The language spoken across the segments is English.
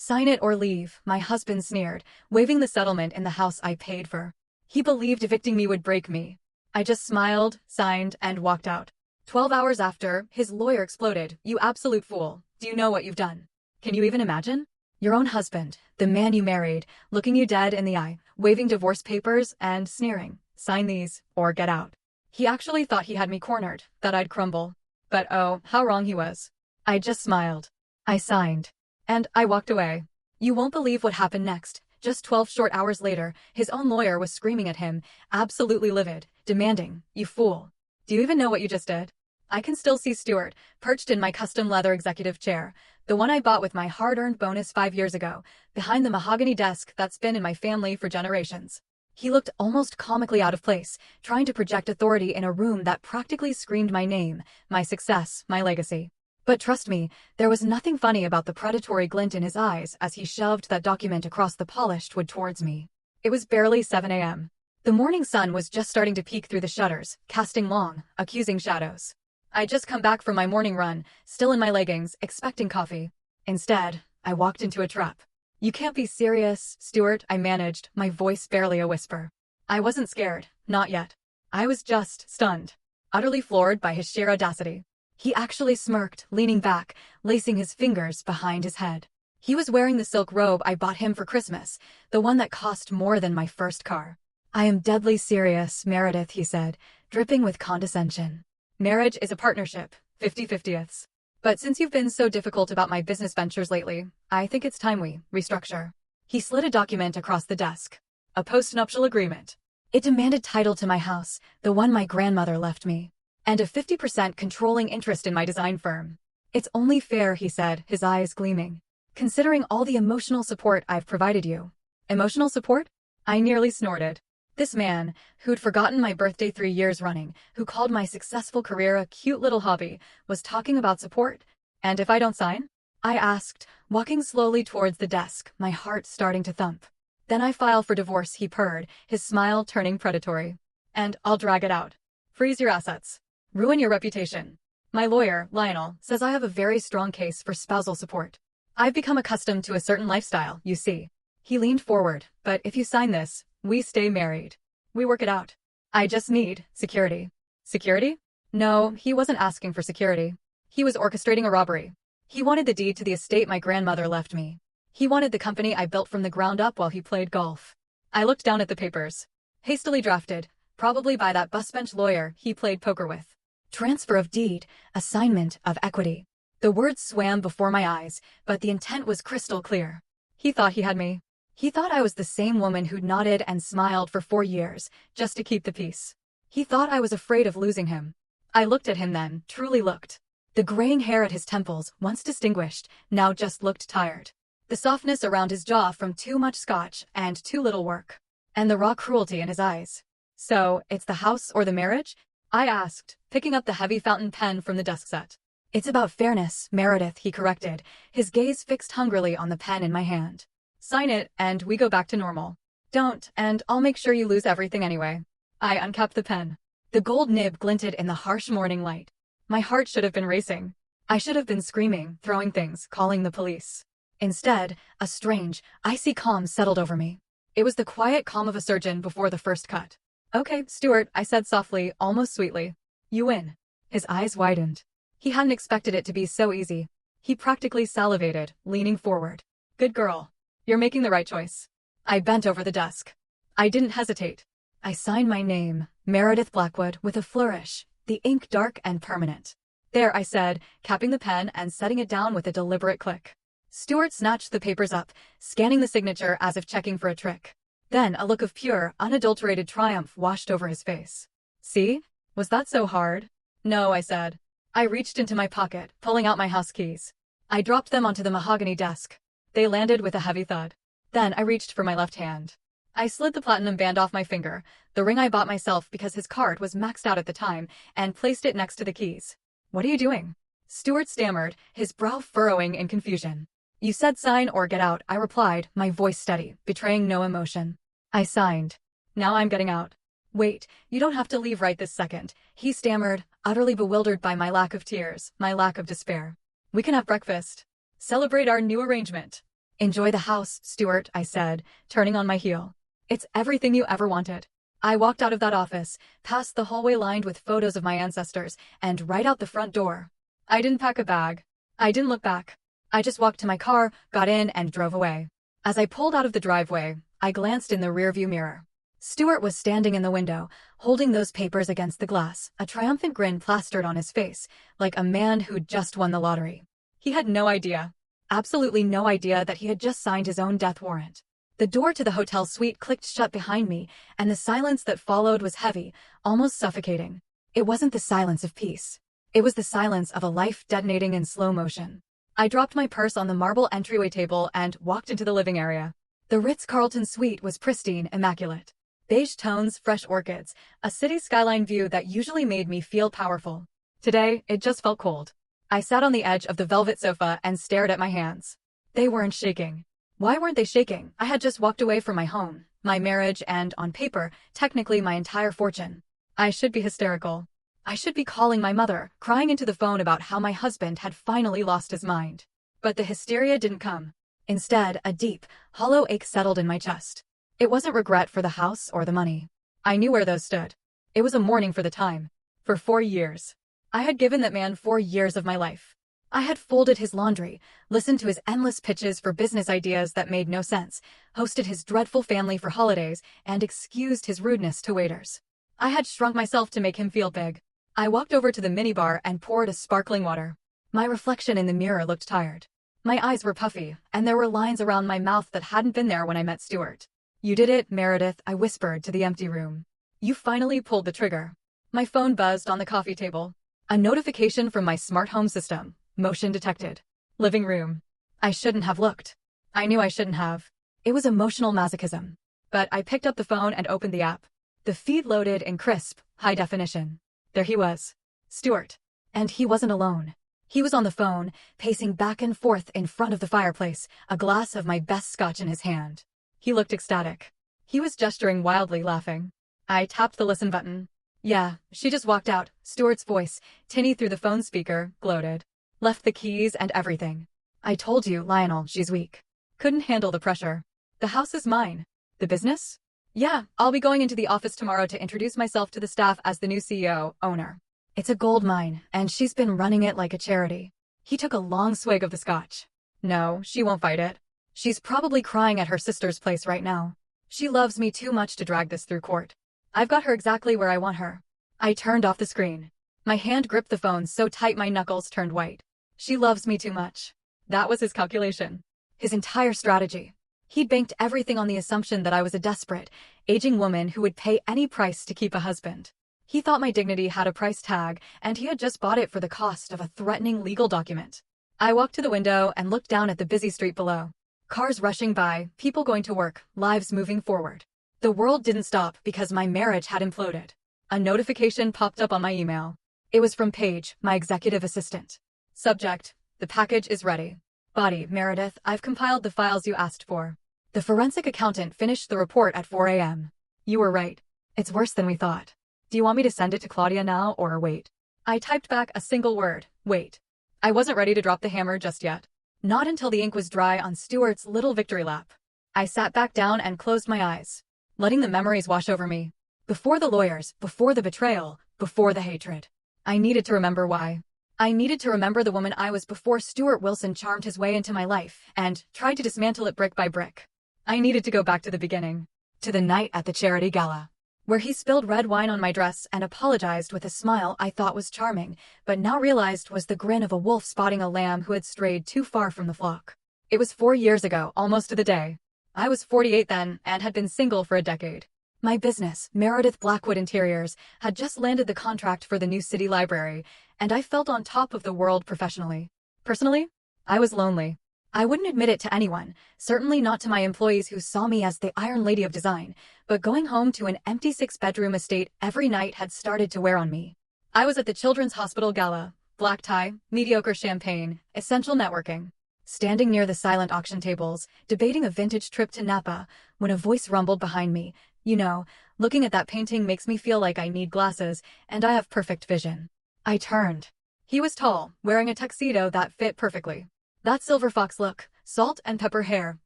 "Sign it or leave," my husband sneered, waving the settlement in the house I paid for. He believed evicting me would break me. I just smiled, signed, and walked out. 12 hours after, his lawyer exploded. "You absolute fool. Do you know what you've done? Can you even imagine? Your own husband, the man you married, looking you dead in the eye, waving divorce papers, and sneering, 'Sign these, or get out.' He actually thought he had me cornered, that I'd crumble. But oh, how wrong he was. I just smiled. I signed. And I walked away. You won't believe what happened next. Just 12 short hours later, his own lawyer was screaming at him, absolutely livid, demanding, 'You fool. Do you even know what you just did?' I can still see Stuart, perched in my custom leather executive chair, the one I bought with my hard-earned bonus 5 years ago, behind the mahogany desk that's been in my family for generations. He looked almost comically out of place, trying to project authority in a room that practically screamed my name, my success, my legacy. But trust me, there was nothing funny about the predatory glint in his eyes as he shoved that document across the polished wood towards me. It was barely 7 a.m. The morning sun was just starting to peek through the shutters, casting long, accusing shadows. I'd just come back from my morning run, still in my leggings, expecting coffee. Instead, I walked into a trap. "You can't be serious, Stuart," I managed, my voice barely a whisper. I wasn't scared, not yet. I was just stunned, utterly floored by his sheer audacity. He actually smirked, leaning back, lacing his fingers behind his head. He was wearing the silk robe I bought him for Christmas, the one that cost more than my first car. "I am deadly serious, Meredith," he said, dripping with condescension. "Marriage is a partnership, 50-50ths. But since you've been so difficult about my business ventures lately, I think it's time we restructure." He slid a document across the desk. A post-nuptial agreement. It demanded title to my house, the one my grandmother left me, and a 50% controlling interest in my design firm. "It's only fair," he said, his eyes gleaming, "considering all the emotional support I've provided you." Emotional support? I nearly snorted. This man, who'd forgotten my birthday 3 years running, who called my successful career a cute little hobby, was talking about support? "And if I don't sign?" I asked, walking slowly towards the desk, my heart starting to thump. "Then I file for divorce," he purred, his smile turning predatory. "And I'll drag it out. Freeze your assets. Ruin your reputation. My lawyer, Lionel, says I have a very strong case for spousal support. I've become accustomed to a certain lifestyle, you see." He leaned forward. "But if you sign this, we stay married. We work it out. I just need security." Security? No, he wasn't asking for security. He was orchestrating a robbery. He wanted the deed to the estate my grandmother left me. He wanted the company I built from the ground up while he played golf. I looked down at the papers. Hastily drafted, probably by that busbench lawyer he played poker with. Transfer of deed, assignment of equity. The words swam before my eyes, but the intent was crystal clear. He thought he had me. He thought I was the same woman who'd nodded and smiled for 4 years, just to keep the peace. He thought I was afraid of losing him. I looked at him then, truly looked. The graying hair at his temples, once distinguished, now just looked tired. The softness around his jaw from too much scotch and too little work. And the raw cruelty in his eyes. "So, it's the house or the marriage?" I asked, picking up the heavy fountain pen from the desk set. "It's about fairness, Meredith," he corrected, his gaze fixed hungrily on the pen in my hand. "Sign it, and we go back to normal. Don't, and I'll make sure you lose everything anyway." I uncapped the pen. The gold nib glinted in the harsh morning light. My heart should have been racing. I should have been screaming, throwing things, calling the police. Instead, a strange, icy calm settled over me. It was the quiet calm of a surgeon before the first cut. "Okay, Stuart," I said softly, almost sweetly. "You win." His eyes widened. He hadn't expected it to be so easy. He practically salivated, leaning forward. "Good girl. You're making the right choice." I bent over the desk. I didn't hesitate. I signed my name, Meredith Blackwood, with a flourish, the ink dark and permanent. "There," I said, capping the pen and setting it down with a deliberate click. Stuart snatched the papers up, scanning the signature as if checking for a trick. Then a look of pure, unadulterated triumph washed over his face. "See? Was that so hard?" "No," I said. I reached into my pocket, pulling out my house keys. I dropped them onto the mahogany desk. They landed with a heavy thud. Then I reached for my left hand. I slid the platinum band off my finger, the ring I bought myself because his card was maxed out at the time, and placed it next to the keys. "What are you doing?" Stuart stammered, his brow furrowing in confusion. "You said sign or get out," I replied, my voice steady, betraying no emotion. I signed. "Now I'm getting out." "Wait, you don't have to leave right this second," he stammered, utterly bewildered by my lack of tears, my lack of despair. "We can have breakfast. Celebrate our new arrangement." Enjoy the house, Stuart, I said, turning on my heel. It's everything you ever wanted. I walked out of that office, past the hallway lined with photos of my ancestors, and right out the front door. I didn't pack a bag. I didn't look back. I just walked to my car, got in, and drove away. As I pulled out of the driveway, I glanced in the rearview mirror. Stuart was standing in the window, holding those papers against the glass, a triumphant grin plastered on his face, like a man who'd just won the lottery. He had no idea, absolutely no idea that he had just signed his own death warrant. The door to the hotel suite clicked shut behind me, and the silence that followed was heavy, almost suffocating. It wasn't the silence of peace. It was the silence of a life detonating in slow motion. I dropped my purse on the marble entryway table and walked into the living area. The Ritz-Carlton suite was pristine, immaculate. Beige tones, fresh orchids, a city skyline view that usually made me feel powerful. Today, it just felt cold. I sat on the edge of the velvet sofa and stared at my hands. They weren't shaking. Why weren't they shaking? I had just walked away from my home, my marriage, and, on paper, technically my entire fortune. I should be hysterical. I should be calling my mother, crying into the phone about how my husband had finally lost his mind. But the hysteria didn't come. Instead, a deep, hollow ache settled in my chest. It wasn't regret for the house or the money. I knew where those stood. It was a mourning for the time. For 4 years. I had given that man 4 years of my life. I had folded his laundry, listened to his endless pitches for business ideas that made no sense, hosted his dreadful family for holidays, and excused his rudeness to waiters. I had shrunk myself to make him feel big. I walked over to the minibar and poured a sparkling water. My reflection in the mirror looked tired. My eyes were puffy, and there were lines around my mouth that hadn't been there when I met Stuart. You did it, Meredith, I whispered to the empty room. You finally pulled the trigger. My phone buzzed on the coffee table. A notification from my smart home system. Motion detected. Living room. I shouldn't have looked. I knew I shouldn't have. It was emotional masochism. But I picked up the phone and opened the app. The feed loaded in crisp, high definition. There he was. Stuart. And he wasn't alone. He was on the phone, pacing back and forth in front of the fireplace, a glass of my best scotch in his hand. He looked ecstatic. He was gesturing wildly, laughing. I tapped the listen button. Yeah, she just walked out, Stuart's voice, tinny through the phone speaker, gloated. Left the keys and everything. I told you, Lionel, she's weak. Couldn't handle the pressure. The house is mine. The business? Yeah, I'll be going into the office tomorrow to introduce myself to the staff as the new CEO, owner. It's a gold mine, and she's been running it like a charity. He took a long swig of the scotch. No, she won't fight it. She's probably crying at her sister's place right now. She loves me too much to drag this through court. I've got her exactly where I want her. I turned off the screen. My hand gripped the phone so tight my knuckles turned white. She loves me too much. That was his calculation. His entire strategy. He'd banked everything on the assumption that I was a desperate, aging woman who would pay any price to keep a husband. He thought my dignity had a price tag, and he had just bought it for the cost of a threatening legal document. I walked to the window and looked down at the busy street below. Cars rushing by, people going to work, lives moving forward. The world didn't stop because my marriage had imploded. A notification popped up on my email. It was from Paige, my executive assistant. Subject: the package is ready. Body: Meredith, I've compiled the files you asked for. The forensic accountant finished the report at 4 a.m. You were right. It's worse than we thought. Do you want me to send it to Claudia now or wait? I typed back a single word: wait. I wasn't ready to drop the hammer just yet. Not until the ink was dry on Stuart's little victory lap. I sat back down and closed my eyes, letting the memories wash over me. Before the lawyers, before the betrayal, before the hatred. I needed to remember why. I needed to remember the woman I was before Stuart Wilson charmed his way into my life and tried to dismantle it brick by brick. I needed to go back to the beginning. To the night at the charity gala, where he spilled red wine on my dress and apologized with a smile I thought was charming, but now realized was the grin of a wolf spotting a lamb who had strayed too far from the flock. It was 4 years ago, almost to the day. I was 48 then and had been single for a decade. My business, Meredith Blackwood Interiors, had just landed the contract for the new city library, and I felt on top of the world professionally. Personally, I was lonely. I wouldn't admit it to anyone, certainly not to my employees who saw me as the Iron Lady of Design, but going home to an empty 6-bedroom estate every night had started to wear on me. I was at the Children's Hospital Gala, black tie, mediocre champagne, essential networking. Standing near the silent auction tables, debating a vintage trip to Napa, when a voice rumbled behind me. You know, looking at that painting makes me feel like I need glasses, and I have perfect vision. I turned. He was tall, wearing a tuxedo that fit perfectly. That silver fox look, salt and pepper hair,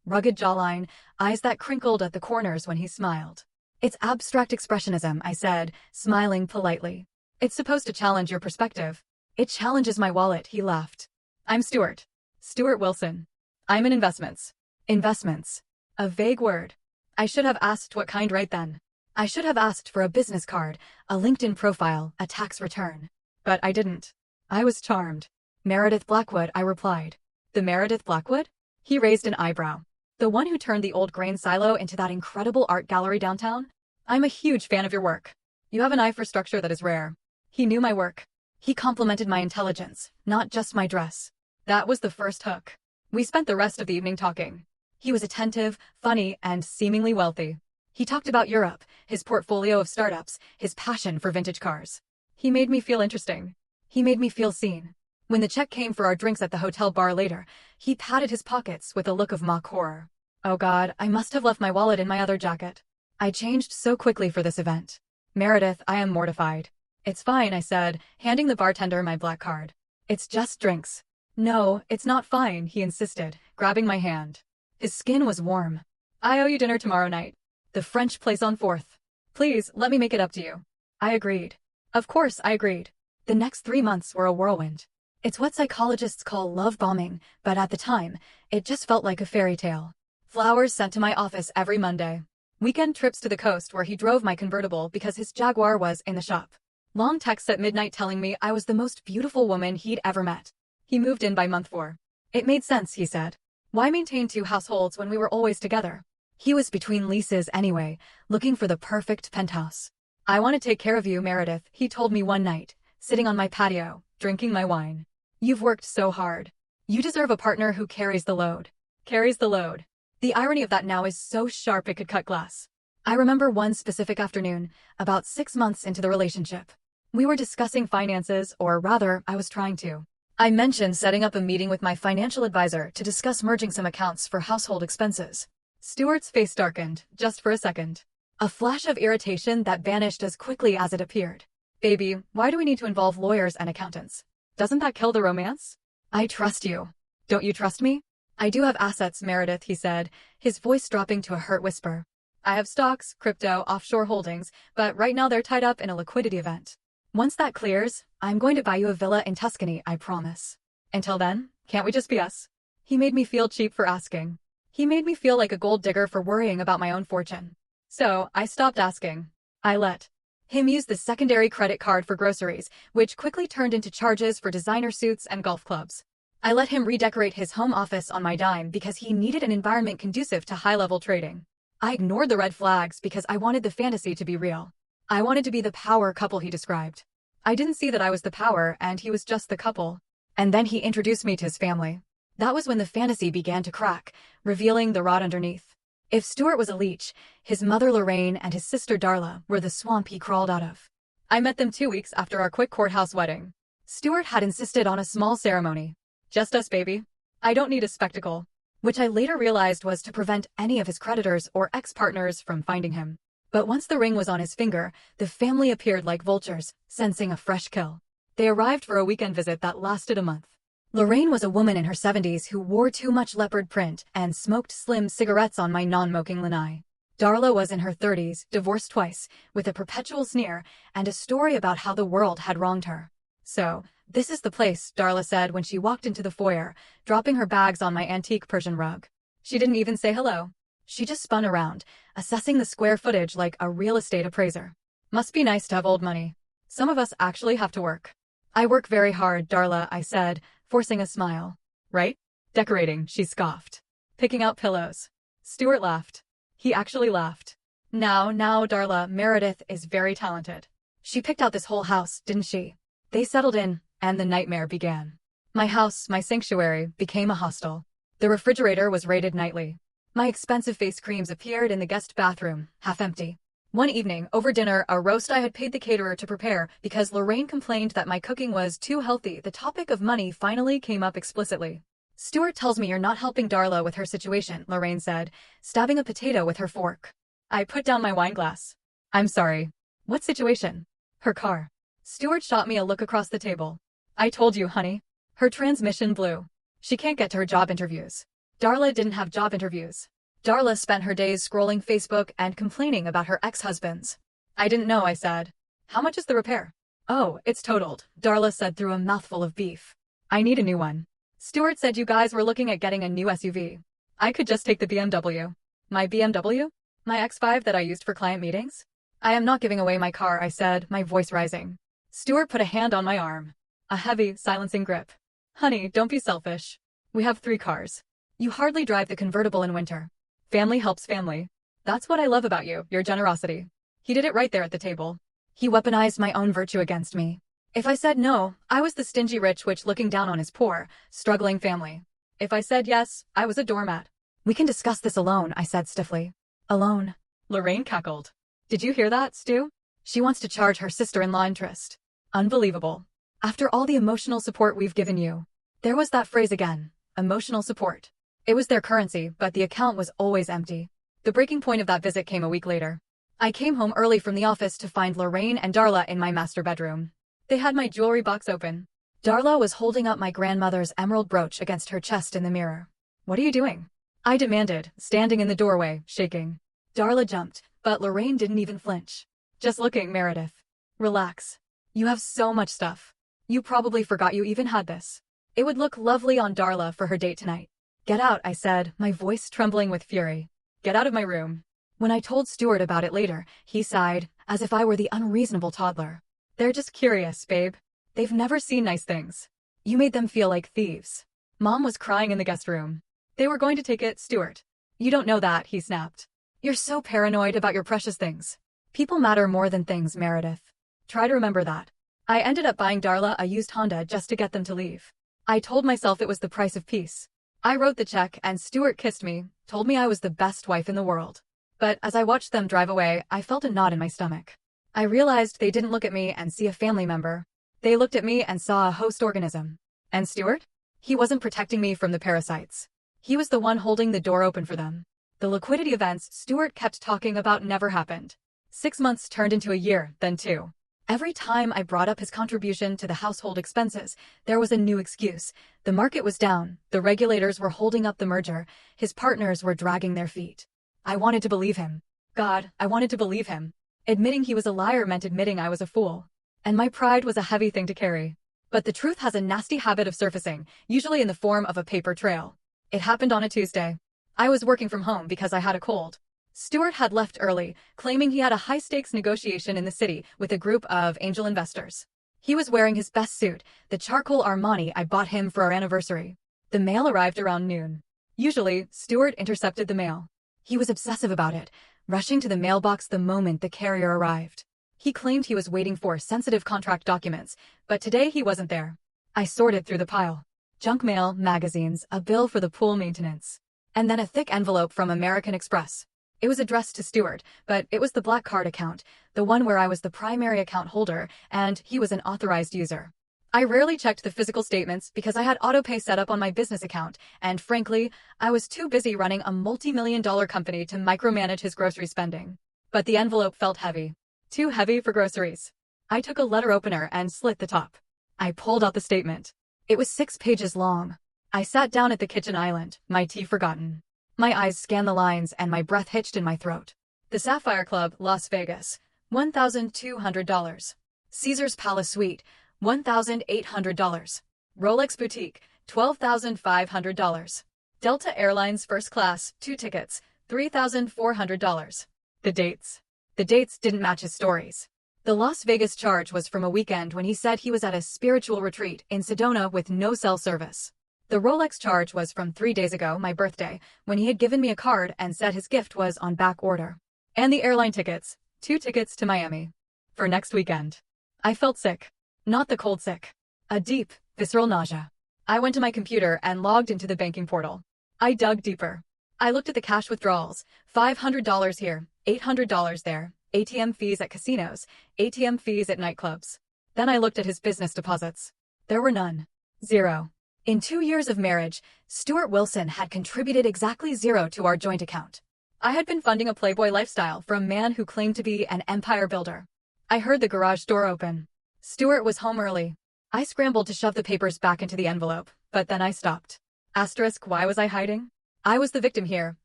rugged jawline, eyes that crinkled at the corners when he smiled. It's abstract expressionism, I said, smiling politely. It's supposed to challenge your perspective. It challenges my wallet, he laughed. I'm Stuart. Stuart Wilson. I'm in investments. Investments. A vague word. I should have asked what kind right then. I should have asked for a business card, a LinkedIn profile, a tax return. But I didn't. I was charmed. Meredith Blackwood, I replied. The Meredith Blackwood? He raised an eyebrow. The one who turned the old grain silo into that incredible art gallery downtown? I'm a huge fan of your work. You have an eye for structure that is rare. He knew my work. He complimented my intelligence, not just my dress. That was the first hook. We spent the rest of the evening talking. He was attentive, funny, and seemingly wealthy. He talked about Europe, his portfolio of startups, his passion for vintage cars. He made me feel interesting. He made me feel seen. When the check came for our drinks at the hotel bar later, he patted his pockets with a look of mock horror. Oh God, I must have left my wallet in my other jacket. I changed so quickly for this event. Meredith, I am mortified. It's fine, I said, handing the bartender my black card. It's just drinks. No, it's not fine, he insisted, grabbing my hand. His skin was warm. I owe you dinner tomorrow night. The French place on 4th. Please, let me make it up to you. I agreed. Of course, I agreed. The next 3 months were a whirlwind. It's what psychologists call love bombing, but at the time, it just felt like a fairy tale. Flowers sent to my office every Monday. Weekend trips to the coast where he drove my convertible because his Jaguar was in the shop. Long texts at midnight telling me I was the most beautiful woman he'd ever met. He moved in by month 4. It made sense, he said. Why maintain 2 households when we were always together? He was between leases anyway, looking for the perfect penthouse. I want to take care of you, Meredith, he told me one night, sitting on my patio, drinking my wine. You've worked so hard. You deserve a partner who carries the load. Carries the load. The irony of that now is so sharp it could cut glass. I remember one specific afternoon, about 6 months into the relationship. We were discussing finances, or rather, I was trying to. I mentioned setting up a meeting with my financial advisor to discuss merging some accounts for household expenses. Stuart's face darkened, just for a second. A flash of irritation that vanished as quickly as it appeared. Baby, why do we need to involve lawyers and accountants? Doesn't that kill the romance? I trust you. Don't you trust me? I do have assets, Meredith, he said, his voice dropping to a hurt whisper. I have stocks, crypto, offshore holdings, but right now they're tied up in a liquidity event. Once that clears, I'm going to buy you a villa in Tuscany, I promise. Until then, can't we just be us? He made me feel cheap for asking. He made me feel like a gold digger for worrying about my own fortune. So, I stopped asking. I let him use the secondary credit card for groceries, which quickly turned into charges for designer suits and golf clubs. I let him redecorate his home office on my dime because he needed an environment conducive to high-level trading. I ignored the red flags because I wanted the fantasy to be real. I wanted to be the power couple he described. I didn't see that I was the power and he was just the couple. And then he introduced me to his family. That was when the fantasy began to crack, revealing the rot underneath. If Stuart was a leech, his mother Lorraine and his sister Darla were the swamp he crawled out of. I met them 2 weeks after our quick courthouse wedding. Stuart had insisted on a small ceremony. Just us, baby. I don't need a spectacle. Which I later realized was to prevent any of his creditors or ex-partners from finding him. But once the ring was on his finger, the family appeared like vultures, sensing a fresh kill. They arrived for a weekend visit that lasted a month. Lorraine was a woman in her 70s who wore too much leopard print and smoked slim cigarettes on my non-smoking lanai. Darla was in her 30s, divorced twice, with a perpetual sneer and a story about how the world had wronged her. So, this is the place, Darla said when she walked into the foyer, dropping her bags on my antique Persian rug. She didn't even say hello. She just spun around, assessing the square footage like a real estate appraiser. Must be nice to have old money. Some of us actually have to work. I work very hard, Darla, I said, forcing a smile. Right? Decorating, she scoffed. Picking out pillows. Stuart laughed. He actually laughed. Now, Darla, Meredith is very talented. She picked out this whole house, didn't she? They settled in, and the nightmare began. My house, my sanctuary, became a hostel. The refrigerator was raided nightly. My expensive face creams appeared in the guest bathroom, half empty. One evening, over dinner, a roast I had paid the caterer to prepare because Lorraine complained that my cooking was too healthy. The topic of money finally came up explicitly. Stuart tells me you're not helping Darla with her situation, Lorraine said, stabbing a potato with her fork. I put down my wine glass. I'm sorry. What situation? Her car. Stuart shot me a look across the table. I told you, honey. Her transmission blew. She can't get to her job interviews. Darla didn't have job interviews. Darla spent her days scrolling Facebook and complaining about her ex-husbands. I didn't know, I said. How much is the repair? Oh, it's totaled, Darla said through a mouthful of beef. I need a new one. Stuart said you guys were looking at getting a new SUV. I could just take the BMW. My BMW? My X5 that I used for client meetings? I am not giving away my car, I said, my voice rising. Stuart put a hand on my arm. A heavy, silencing grip. Honey, don't be selfish. We have 3 cars. You hardly drive the convertible in winter. Family helps family. That's what I love about you, your generosity. He did it right there at the table. He weaponized my own virtue against me. If I said no, I was the stingy rich witch looking down on his poor, struggling family. If I said yes, I was a doormat. We can discuss this alone, I said stiffly. Alone. Lorraine cackled. Did you hear that, Stu? She wants to charge her sister-in-law interest. Unbelievable. After all the emotional support we've given you. There was that phrase again. Emotional support. It was their currency, but the account was always empty. The breaking point of that visit came a week later. I came home early from the office to find Lorraine and Darla in my master bedroom. They had my jewelry box open. Darla was holding up my grandmother's emerald brooch against her chest in the mirror. What are you doing? I demanded, standing in the doorway, shaking. Darla jumped, but Lorraine didn't even flinch. Just looking, Meredith. Relax. You have so much stuff. You probably forgot you even had this. It would look lovely on Darla for her date tonight. Get out, I said, my voice trembling with fury. Get out of my room. When I told Stuart about it later, he sighed, as if I were the unreasonable toddler. They're just curious, babe. They've never seen nice things. You made them feel like thieves. Mom was crying in the guest room. They were going to take it, Stuart. You don't know that, he snapped. You're so paranoid about your precious things. People matter more than things, Meredith. Try to remember that. I ended up buying Darla a used Honda just to get them to leave. I told myself it was the price of peace. I wrote the check and Stuart kissed me, told me I was the best wife in the world. But as I watched them drive away, I felt a knot in my stomach. I realized they didn't look at me and see a family member. They looked at me and saw a host organism. And Stuart? He wasn't protecting me from the parasites. He was the one holding the door open for them. The liquidity events Stuart kept talking about never happened. 6 months turned into a year, then 2. Every time I brought up his contribution to the household expenses, there was a new excuse. The market was down, the regulators were holding up the merger, his partners were dragging their feet. I wanted to believe him. God, I wanted to believe him. Admitting he was a liar meant admitting I was a fool. And my pride was a heavy thing to carry. But the truth has a nasty habit of surfacing, usually in the form of a paper trail. It happened on a Tuesday. I was working from home because I had a cold. Stuart had left early, claiming he had a high-stakes negotiation in the city with a group of angel investors. He was wearing his best suit, the charcoal Armani I bought him for our anniversary. The mail arrived around noon. Usually, Stuart intercepted the mail. He was obsessive about it, rushing to the mailbox the moment the carrier arrived. He claimed he was waiting for sensitive contract documents, but today he wasn't there. I sorted through the pile. Junk mail, magazines, a bill for the pool maintenance. And then a thick envelope from American Express. It was addressed to Stuart, but it was the black card account, the one where I was the primary account holder, and he was an authorized user. I rarely checked the physical statements because I had autopay set up on my business account, and frankly, I was too busy running a multi-million-dollar company to micromanage his grocery spending. But the envelope felt heavy. Too heavy for groceries. I took a letter opener and slit the top. I pulled out the statement. It was 6 pages long. I sat down at the kitchen island, my tea forgotten. My eyes scanned the lines and my breath hitched in my throat. The Sapphire Club, Las Vegas, $1,200. Caesar's Palace Suite, $1,800. Rolex Boutique, $12,500. Delta Airlines First Class, 2 tickets, $3,400. The dates. The dates didn't match his stories. The Las Vegas charge was from a weekend when he said he was at a spiritual retreat in Sedona with no cell service. The Rolex charge was from 3 days ago, my birthday, when he had given me a card and said his gift was on back order. And the airline tickets, 2 tickets to Miami. For next weekend. I felt sick. Not the cold sick. A deep, visceral nausea. I went to my computer and logged into the banking portal. I dug deeper. I looked at the cash withdrawals, $500 here, $800 there, ATM fees at casinos, ATM fees at nightclubs. Then I looked at his business deposits. There were none. 0. In 2 years of marriage, Stuart Wilson had contributed exactly 0 to our joint account. I had been funding a playboy lifestyle for a man who claimed to be an empire builder. I heard the garage door open. Stuart was home early. I scrambled to shove the papers back into the envelope, but then I stopped. Asterisk, why was I hiding? I was the victim here.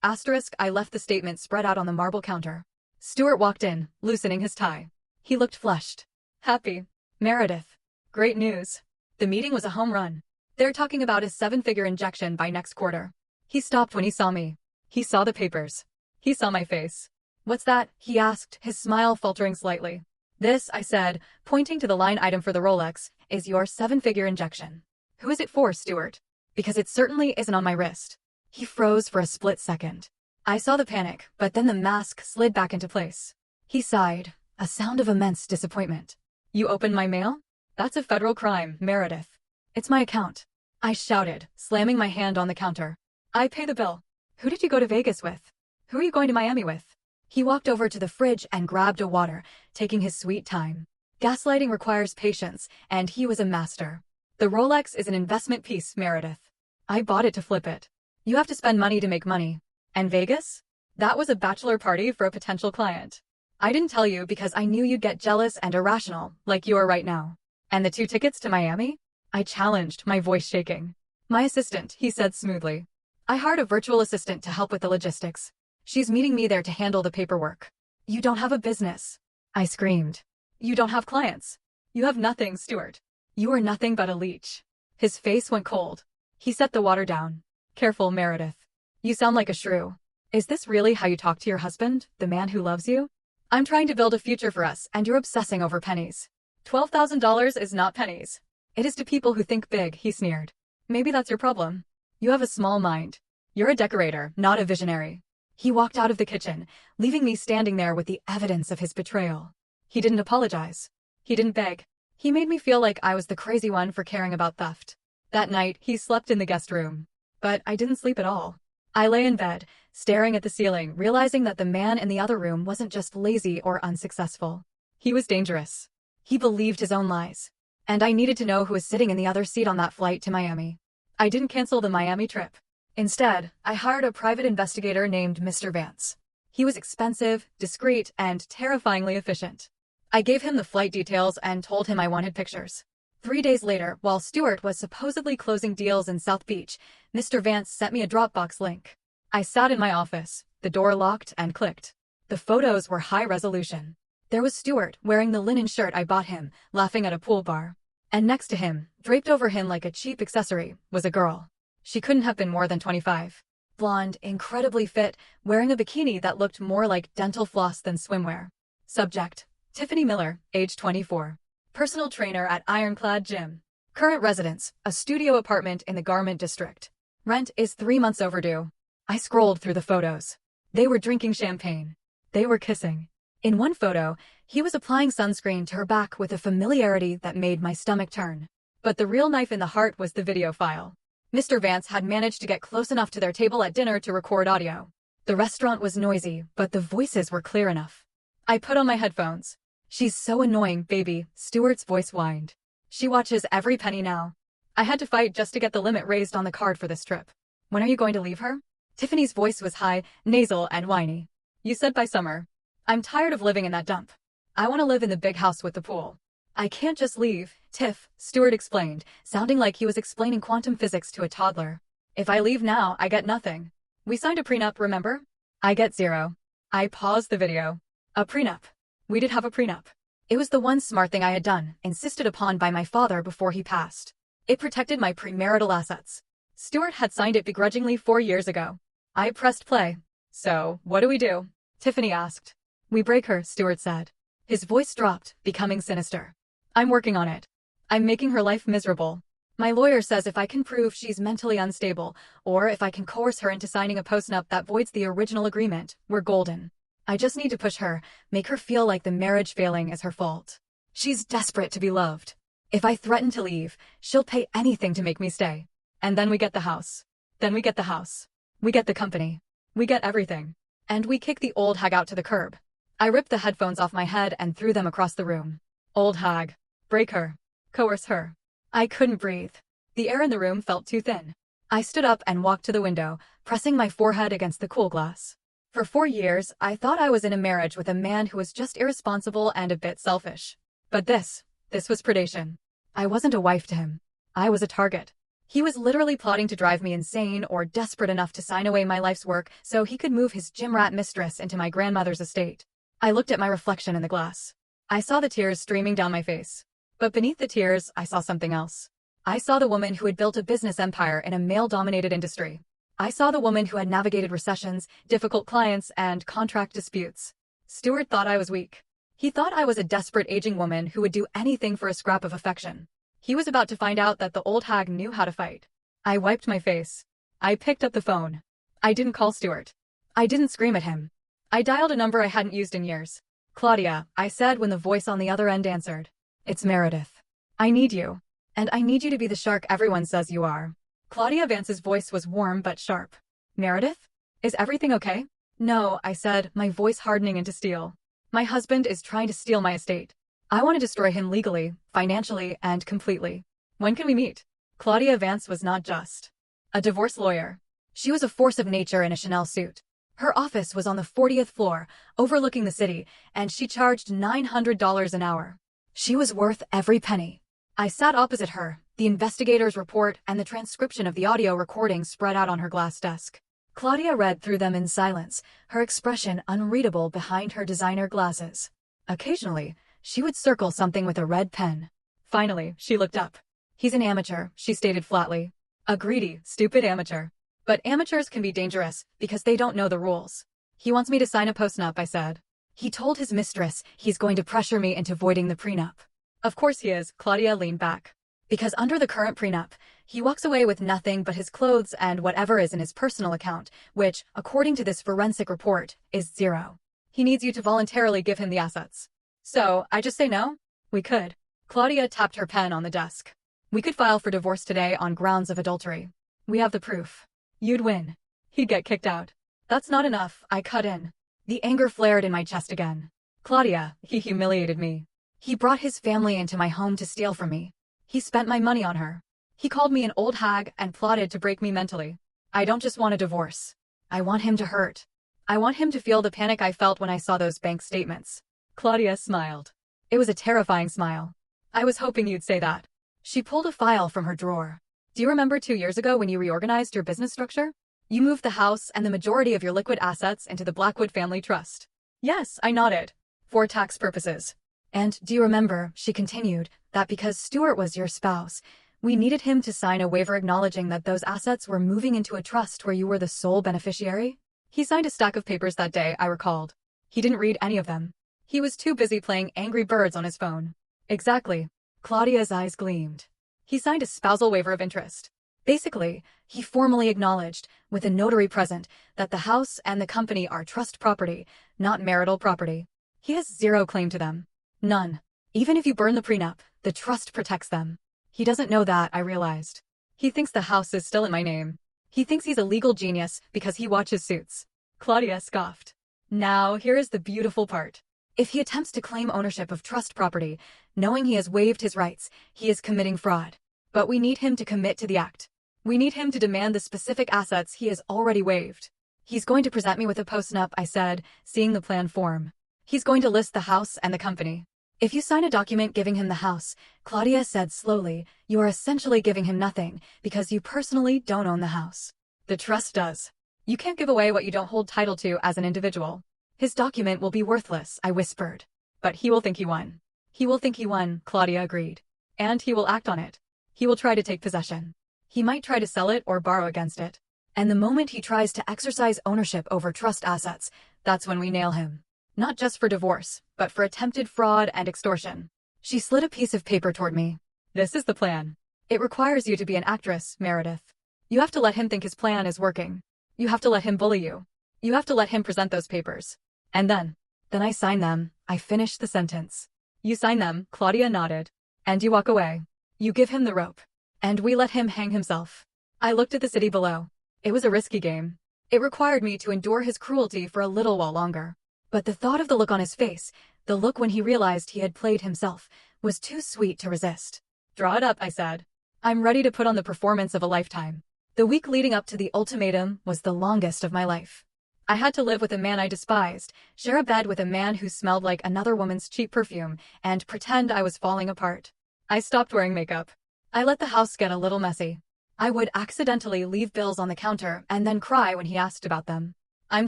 Asterisk, I left the statement spread out on the marble counter. Stuart walked in, loosening his tie. He looked flushed. Happy. Meredith. Great news. The meeting was a home run. They're talking about his 7-figure injection by next quarter. He stopped when he saw me. He saw the papers. He saw my face. What's that? He asked, his smile faltering slightly. This, I said, pointing to the line item for the Rolex, is your 7-figure injection. Who is it for, Stuart? Because it certainly isn't on my wrist. He froze for a split second. I saw the panic, but then the mask slid back into place. He sighed, a sound of immense disappointment. You opened my mail? That's a federal crime, Meredith. It's my account. I shouted, slamming my hand on the counter. I pay the bill. Who did you go to Vegas with? Who are you going to Miami with? He walked over to the fridge and grabbed a water, taking his sweet time. Gaslighting requires patience, and he was a master. The Rolex is an investment piece, Meredith. I bought it to flip it. You have to spend money to make money. And Vegas? That was a bachelor party for a potential client. I didn't tell you because I knew you'd get jealous and irrational, like you are right now. And the 2 tickets to Miami? I challenged, my voice shaking. My assistant, he said smoothly. I hired a virtual assistant to help with the logistics. She's meeting me there to handle the paperwork. You don't have a business. I screamed. You don't have clients. You have nothing, Stuart. You are nothing but a leech. His face went cold. He set the water down. Careful, Meredith. You sound like a shrew. Is this really how you talk to your husband, the man who loves you? I'm trying to build a future for us, and you're obsessing over pennies. $12,000 is not pennies. It is to people who think big, he sneered. Maybe that's your problem. You have a small mind. You're a decorator, not a visionary. He walked out of the kitchen, leaving me standing there with the evidence of his betrayal. He didn't apologize. He didn't beg. He made me feel like I was the crazy one for caring about theft. That night, he slept in the guest room. But I didn't sleep at all. I lay in bed, staring at the ceiling, realizing that the man in the other room wasn't just lazy or unsuccessful. He was dangerous. He believed his own lies. And I needed to know who was sitting in the other seat on that flight to Miami. I didn't cancel the Miami trip. Instead, I hired a private investigator named Mr. Vance. He was expensive, discreet, and terrifyingly efficient. I gave him the flight details and told him I wanted pictures. 3 days later, while Stuart was supposedly closing deals in South Beach, Mr. Vance sent me a Dropbox link. I sat in my office, the door locked and clicked. The photos were high resolution. There was Stuart wearing the linen shirt I bought him, laughing at a pool bar. And next to him, draped over him like a cheap accessory, was a girl. She couldn't have been more than 25. Blonde, incredibly fit, wearing a bikini that looked more like dental floss than swimwear. Subject: Tiffany Miller, age 24. Personal trainer at Ironclad Gym. Current residence: a studio apartment in the Garment District. Rent is 3 months overdue. I scrolled through the photos. They were drinking champagne. They were kissing. In one photo, he was applying sunscreen to her back with a familiarity that made my stomach turn. But the real knife in the heart was the video file. Mr. Vance had managed to get close enough to their table at dinner to record audio. The restaurant was noisy, but the voices were clear enough. I put on my headphones. She's so annoying, baby, Stuart's voice whined. She watches every penny now. I had to fight just to get the limit raised on the card for this trip. When are you going to leave her? Tiffany's voice was high, nasal, and whiny. You said by summer. I'm tired of living in that dump. I want to live in the big house with the pool. I can't just leave, Tiff, Stuart explained, sounding like he was explaining quantum physics to a toddler. If I leave now, I get nothing. We signed a prenup, remember? I get 0. I paused the video. A prenup. We did have a prenup. It was the one smart thing I had done, insisted upon by my father before he passed. It protected my premarital assets. Stuart had signed it begrudgingly 4 years ago. I pressed play. So, what do we do? Tiffany asked. We break her, Stuart said. His voice dropped, becoming sinister. I'm working on it. I'm making her life miserable. My lawyer says if I can prove she's mentally unstable, or if I can coerce her into signing a postnup that voids the original agreement, we're golden. I just need to push her, make her feel like the marriage failing is her fault. She's desperate to be loved. If I threaten to leave, she'll pay anything to make me stay. And then we get the house. Then we get the house. We get the company. We get everything. And we kick the old hag out to the curb. I ripped the headphones off my head and threw them across the room. Old hag. Break her. Coerce her. I couldn't breathe. The air in the room felt too thin. I stood up and walked to the window, pressing my forehead against the cool glass. For 4 years, I thought I was in a marriage with a man who was just irresponsible and a bit selfish. But this was predation. I wasn't a wife to him. I was a target. He was literally plotting to drive me insane or desperate enough to sign away my life's work so he could move his gym rat mistress into my grandmother's estate. I looked at my reflection in the glass. I saw the tears streaming down my face. But beneath the tears, I saw something else. I saw the woman who had built a business empire in a male-dominated industry. I saw the woman who had navigated recessions, difficult clients, and contract disputes. Stuart thought I was weak. He thought I was a desperate aging woman who would do anything for a scrap of affection. He was about to find out that the old hag knew how to fight. I wiped my face. I picked up the phone. I didn't call Stuart. I didn't scream at him. I dialed a number I hadn't used in years. "Claudia," I said when the voice on the other end answered. "It's Meredith. I need you. And I need you to be the shark everyone says you are." Claudia Vance's voice was warm but sharp. "Meredith? Is everything okay?" "No," I said, my voice hardening into steel. "My husband is trying to steal my estate. I want to destroy him legally, financially, and completely. When can we meet?" Claudia Vance was not just a divorce lawyer. She was a force of nature in a Chanel suit. Her office was on the 40th floor, overlooking the city, and she charged $900 an hour. She was worth every penny. I sat opposite her, the investigator's report and the transcription of the audio recording spread out on her glass desk. Claudia read through them in silence, her expression unreadable behind her designer glasses. Occasionally, she would circle something with a red pen. Finally, she looked up. "He's an amateur," she stated flatly. "A greedy, stupid amateur. But amateurs can be dangerous because they don't know the rules. He wants me to sign a postnup," I said. "He told his mistress he's going to pressure me into voiding the prenup." "Of course he is," Claudia leaned back. "Because under the current prenup, he walks away with nothing but his clothes and whatever is in his personal account, which, according to this forensic report, is zero. He needs you to voluntarily give him the assets." "So, I just say no?" "We could." Claudia tapped her pen on the desk. "We could file for divorce today on grounds of adultery. We have the proof. You'd win. He'd get kicked out." "That's not enough," I cut in. The anger flared in my chest again. "Claudia, he humiliated me. He brought his family into my home to steal from me. He spent my money on her. He called me an old hag and plotted to break me mentally. I don't just want a divorce. I want him to hurt. I want him to feel the panic I felt when I saw those bank statements." Claudia smiled. It was a terrifying smile. "I was hoping you'd say that." She pulled a file from her drawer. "Do you remember 2 years ago when you reorganized your business structure? You moved the house and the majority of your liquid assets into the Blackwood Family Trust." "Yes," I nodded. "For tax purposes." "And do you remember," she continued, "that because Stuart was your spouse, we needed him to sign a waiver acknowledging that those assets were moving into a trust where you were the sole beneficiary?" He signed a stack of papers that day, I recalled. He didn't read any of them. He was too busy playing Angry Birds on his phone. "Exactly." Claudia's eyes gleamed. "He signed a spousal waiver of interest. Basically, he formally acknowledged, with a notary present, that the house and the company are trust property, not marital property. He has zero claim to them. None. Even if you burn the prenup, the trust protects them. He doesn't know that," I realized. "He thinks the house is still in my name. He thinks he's a legal genius because he watches Suits." Claudia scoffed. "Now, here is the beautiful part. If he attempts to claim ownership of trust property, knowing he has waived his rights, he is committing fraud. But we need him to commit to the act. We need him to demand the specific assets he has already waived." "He's going to present me with a postnup," I said, seeing the plan form. "He's going to list the house and the company. If you sign a document giving him the house," Claudia said slowly, "you are essentially giving him nothing because you personally don't own the house. The trust does. You can't give away what you don't hold title to as an individual." "His document will be worthless," I whispered. "But he will think he won." "He will think he won," Claudia agreed. "And he will act on it. He will try to take possession. He might try to sell it or borrow against it. And the moment he tries to exercise ownership over trust assets, that's when we nail him. Not just for divorce, but for attempted fraud and extortion." She slid a piece of paper toward me. "This is the plan. It requires you to be an actress, Meredith. You have to let him think his plan is working. You have to let him bully you. You have to let him present those papers. And then I sign them." I finished the sentence. "You sign them," Claudia nodded. "And you walk away. You give him the rope. And we let him hang himself." I looked at the city below. It was a risky game. It required me to endure his cruelty for a little while longer. But the thought of the look on his face, the look when he realized he had played himself, was too sweet to resist. "Draw it up," I said. "I'm ready to put on the performance of a lifetime." The week leading up to the ultimatum was the longest of my life. I had to live with a man I despised, share a bed with a man who smelled like another woman's cheap perfume, and pretend I was falling apart. I stopped wearing makeup. I let the house get a little messy. I would accidentally leave bills on the counter and then cry when he asked about them. I'm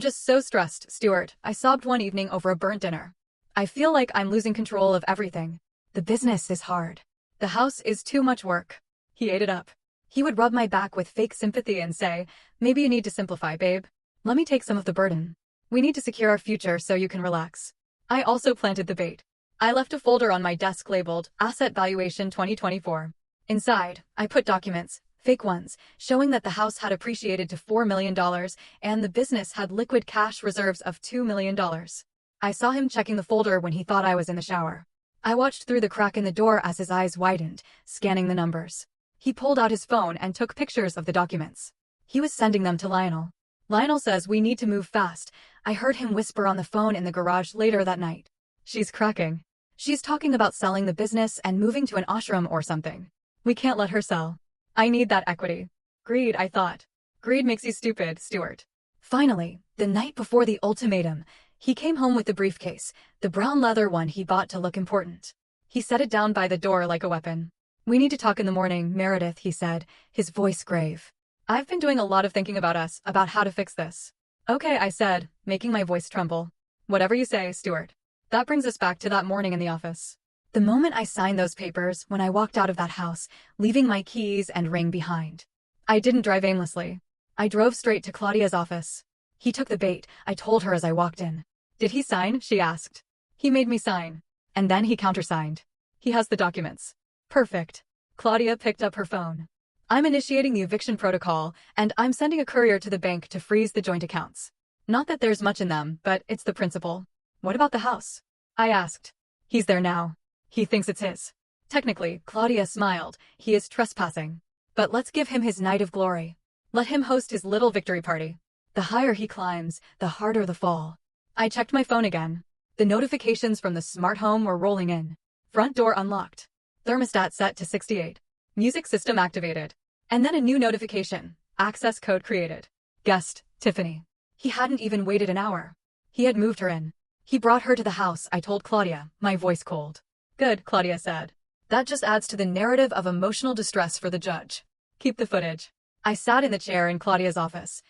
just so stressed, Stuart, I sobbed one evening over a burnt dinner. I feel like I'm losing control of everything. The business is hard. The house is too much work. He ate it up. He would rub my back with fake sympathy and say, maybe you need to simplify, babe. Let me take some of the burden. We need to secure our future so you can relax. I also planted the bait. I left a folder on my desk labeled Asset Valuation 2024. Inside, I put documents, fake ones, showing that the house had appreciated to $4 million and the business had liquid cash reserves of $2 million. I saw him checking the folder when he thought I was in the shower. I watched through the crack in the door as his eyes widened, scanning the numbers. He pulled out his phone and took pictures of the documents. He was sending them to Lionel. Lionel says we need to move fast. I heard him whisper on the phone in the garage later that night. She's cracking. She's talking about selling the business and moving to an ashram or something. We can't let her sell. I need that equity. Greed, I thought. Greed makes you stupid, Stuart. Finally, the night before the ultimatum, he came home with the briefcase, the brown leather one he bought to look important. He set it down by the door like a weapon. We need to talk in the morning, Meredith, he said, his voice grave. I've been doing a lot of thinking about us, about how to fix this. Okay, I said, making my voice tremble. Whatever you say, Stuart. That brings us back to that morning in the office. The moment I signed those papers, when I walked out of that house, leaving my keys and ring behind. I didn't drive aimlessly. I drove straight to Claudia's office. He took the bait, I told her as I walked in. Did he sign? She asked. He made me sign. And then he countersigned. He has the documents. Perfect. Claudia picked up her phone. I'm initiating the eviction protocol, and I'm sending a courier to the bank to freeze the joint accounts. Not that there's much in them, but it's the principle. What about the house? I asked. He's there now. He thinks it's his. Technically, Claudia smiled, he is trespassing. But let's give him his night of glory. Let him host his little victory party. The higher he climbs, the harder the fall. I checked my phone again. The notifications from the smart home were rolling in. Front door unlocked. Thermostat set to 68. Music system activated. And then a new notification. Access code created. Guest, Tiffany. He hadn't even waited an hour. He had moved her in. He brought her to the house, I told Claudia, my voice cold. Good, Claudia said. That just adds to the narrative of emotional distress for the judge. Keep the footage. I sat in the chair in Claudia's office,